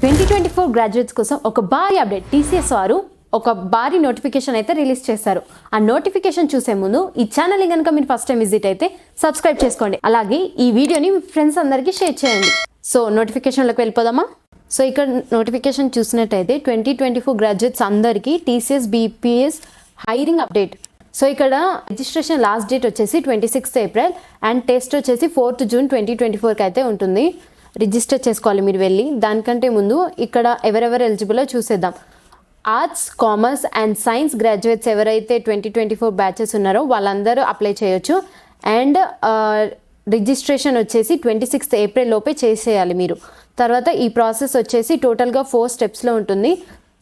2024 graduates కోసం ఒక భారీ అప్డేట్ టీసీఎస్ వారు ఒక భారీ నోటిఫికేషన్ అయితే రిలీజ్ చేశారు. ఆ నోటిఫికేషన్ చూసే ముందు ఈ ఛానల్ కనుక మీరు ఫస్ట్ టైం విజిట్ అయితే సబ్స్క్రైబ్ చేసుకోండి. అలాగే ఈ వీడియోని మీ ఫ్రెండ్స్ అందరికీ షేర్ చేయండి. సో నోటిఫికేషన్లోకి వెళ్ళిపోదామా? సో ఇక్కడ నోటిఫికేషన్ చూసినట్టయితే 2024 గ్రాడ్యుయేట్స్ అందరికీ TCS BPS hiring update. So ఇక్కడ రిజిస్ట్రేషన్ లాస్ట్ డేట్ వచ్చేసి 26th ఏప్రిల్ అండ్ టెస్ట్ వచ్చేసి 4th జూన్ 2024కి అయితే ఉంటుంది. రిజిస్టర్ చేసుకోవాలి మీరు వెళ్ళి. దానికంటే ముందు ఇక్కడ ఎవరెవరు ఎలిజిబుల్లో చూసేద్దాం. Arts, commerce and science graduates ఎవరైతే 2024 బ్యాచెస్ ఉన్నారో వాళ్ళందరూ అప్లై చేయొచ్చు. అండ్ రిజిస్ట్రేషన్ వచ్చేసి 26th ఏప్రిల్ లోపే చేసేయాలి మీరు. తర్వాత ఈ ప్రాసెస్ వచ్చేసి టోటల్గా 4 స్టెప్స్లో ఉంటుంది.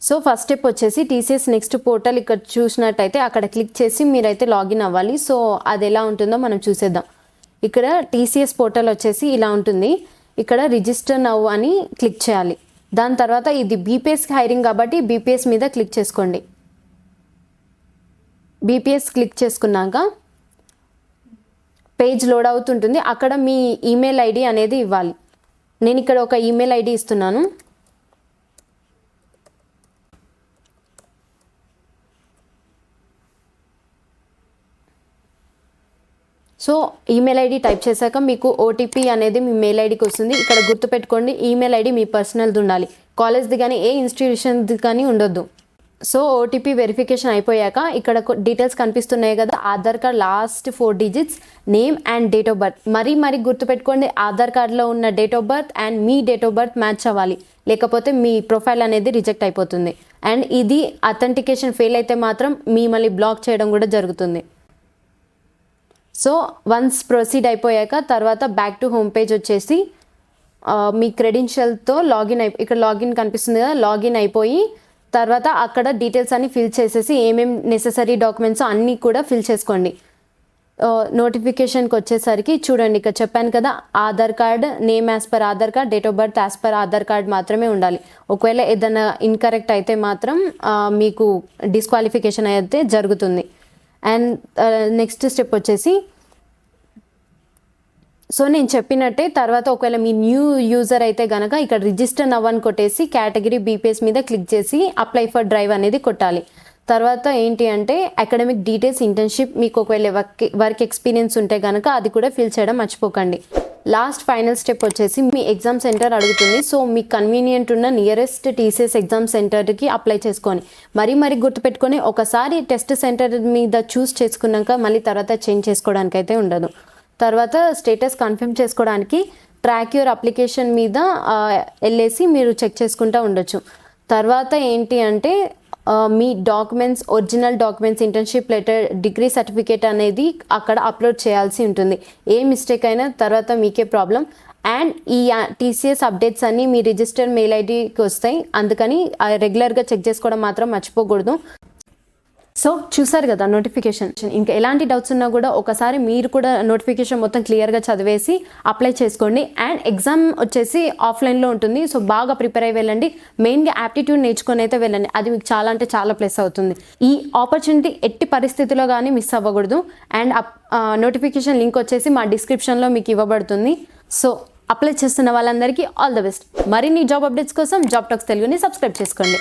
సో ఫస్ట్ స్టెప్ వచ్చేసి టీసీఎస్ నెక్స్ట్ పోర్టల్ ఇక్కడ చూసినట్టయితే అక్కడ క్లిక్ చేసి మీరైతే లాగిన్ అవ్వాలి. సో అది ఎలా ఉంటుందో మనం చూసేద్దాం. ఇక్కడ టీసీఎస్ పోర్టల్ వచ్చేసి ఇలా ఉంటుంది. ఇక్కడ రిజిస్టర్ నౌ అని క్లిక్ చేయాలి. దాని తర్వాత ఇది బీపీఎస్ హైరింగ్ కాబట్టి బీపీఎస్ మీద క్లిక్ చేసుకోండి. బీపీఎస్ క్లిక్ చేసుకున్నాక పేజ్ లోడ్ అవుతుంటుంది. అక్కడ మీ ఈమెయిల్ ఐడి అనేది ఇవ్వాలి. నేను ఇక్కడ ఒక ఈమెయిల్ ఐడి ఇస్తున్నాను. సో ఈమెయిల్ ఐడి టైప్ చేశాక మీకు ఓటీపీ అనేది మీ మెయిల్ ఐడికి వస్తుంది. ఇక్కడ గుర్తుపెట్టుకోండి, ఈమెయిల్ ఐడి మీ పర్సనల్ది ఉండాలి. కాలేజ్ది కానీ ఏ ఇన్స్టిట్యూషన్ది కానీ ఉండొద్దు. సో ఓటీపీ వెరిఫికేషన్ అయిపోయాక ఇక్కడ డీటెయిల్స్ కనిపిస్తున్నాయి కదా, Aadhaar card last 4 digits, name and date of birth. మరీ గుర్తుపెట్టుకోండి, ఆధార్ కార్డ్లో ఉన్న date of birth and me date of birth match అవ్వాలి, లేకపోతే మీ ప్రొఫైల్ అనేది రిజెక్ట్ అయిపోతుంది. అండ్ ఇది అథెంటికేషన్ ఫెయిల్ అయితే మాత్రం మిమ్మల్ని బ్లాక్ చేయడం కూడా జరుగుతుంది. సో వన్స్ ప్రొసీడ్ అయిపోయాక తర్వాత బ్యాక్ టు హోమ్ పేజ్ వచ్చేసి మీ క్రెడెన్షియల్తో ఇక్కడ లాగిన్ కనిపిస్తుంది కదా, లాగిన్ అయిపోయి తర్వాత అక్కడ డీటెయిల్స్ అన్ని ఫిల్ చేసేసి ఏమేమి నెససరీ డాక్యుమెంట్స్ అన్నీ కూడా ఫిల్ చేసుకోండి. నోటిఫికేషన్కి వచ్చేసరికి చూడండి, ఇక్కడ చెప్పాను కదా, Aadhaar card name as per Aadhaar card, date of birth as per Aadhaar card మాత్రమే ఉండాలి. ఒకవేళ ఏదైనా ఇన్కరెక్ట్ అయితే మాత్రం మీకు డిస్క్వాలిఫికేషన్ అయితే జరుగుతుంది. అండ్ నెక్స్ట్ స్టెప్ వచ్చేసి సో నేను చెప్పినట్టే తర్వాత ఒకవేళ మీ న్యూ యూజర్ అయితే కనుక ఇక్కడ రిజిస్టర్ నవ్ అని కొట్టేసి కేటగిరీ బీపీఎస్ మీద క్లిక్ చేసి అప్లై ఫర్ డ్రైవ్ అనేది కొట్టాలి. తర్వాత ఏంటి అంటే అకాడమిక్ డీటెయిల్స్, ఇంటర్న్షిప్, మీకు ఒకవేళ వర్క్ ఎక్స్పీరియన్స్ ఉంటే కనుక అది కూడా ఫిల్ చేయడం మర్చిపోకండి. లాస్ట్ ఫైనల్ స్టెప్ వచ్చేసి మీ ఎగ్జామ్ సెంటర్ అడుగుతుంది. సో మీకు కన్వీనియంట్ ఉన్న నియరెస్ట్ టీసీఎస్ ఎగ్జామ్ సెంటర్కి అప్లై చేసుకొని మరీ గుర్తుపెట్టుకొని ఒకసారి టెస్ట్ సెంటర్ మీద చూస్ చేసుకున్నాక మళ్ళీ తర్వాత చేంజ్ చేసుకోవడానికి అయితే ఉండదు. తర్వాత స్టేటస్ కన్ఫర్మ్ చేసుకోవడానికి ట్రాక్ యువర్ అప్లికేషన్ మీద వెళ్ళేసి మీరు చెక్ చేసుకుంటూ ఉండొచ్చు. తర్వాత ఏంటి అంటే మీ documents, original documents, internship letter, degree certificate అనేది అక్కడ అప్లోడ్ చేయాల్సి ఉంటుంది. ఏ మిస్టేక్ అయినా తర్వాత మీకే ప్రాబ్లం. అండ్ ఈ టీసీఎస్ అప్డేట్స్ అన్నీ మీ రిజిస్టర్ మెయిల్ ఐడికి వస్తాయి, అందుకని రెగ్యులర్గా చెక్ చేసుకోవడం మాత్రం మర్చిపోకూడదు. సో చూసారు కదా నోటిఫికేషన్. ఇంకా ఎలాంటి డౌట్స్ ఉన్నా కూడా ఒకసారి మీరు కూడా నోటిఫికేషన్ మొత్తం క్లియర్గా చదివేసి అప్లై చేసుకోండి. అండ్ ఎగ్జామ్ వచ్చేసి ఆఫ్లైన్లో ఉంటుంది. సో బాగా ప్రిపేర్ అయ్యి వెళ్ళండి. మెయిన్గా యాప్టిట్యూడ్ నేర్చుకొని అయితే వెళ్ళండి. అది మీకు చాలా అంటే చాలా ప్లస్ అవుతుంది. ఈ ఆపర్చునిటీ ఎట్టి పరిస్థితిలో కానీ మిస్ అవ్వకూడదు. అండ్ నోటిఫికేషన్ లింక్ వచ్చేసి మా డిస్క్రిప్షన్లో మీకు ఇవ్వబడుతుంది. సో అప్లై చేస్తున్న వాళ్ళందరికీ ఆల్ ద బెస్ట్. మరిన్ని జాబ్ అప్డేట్స్ కోసం జాబ్ టాక్స్ తెలుగుని సబ్స్క్రైబ్ చేసుకోండి.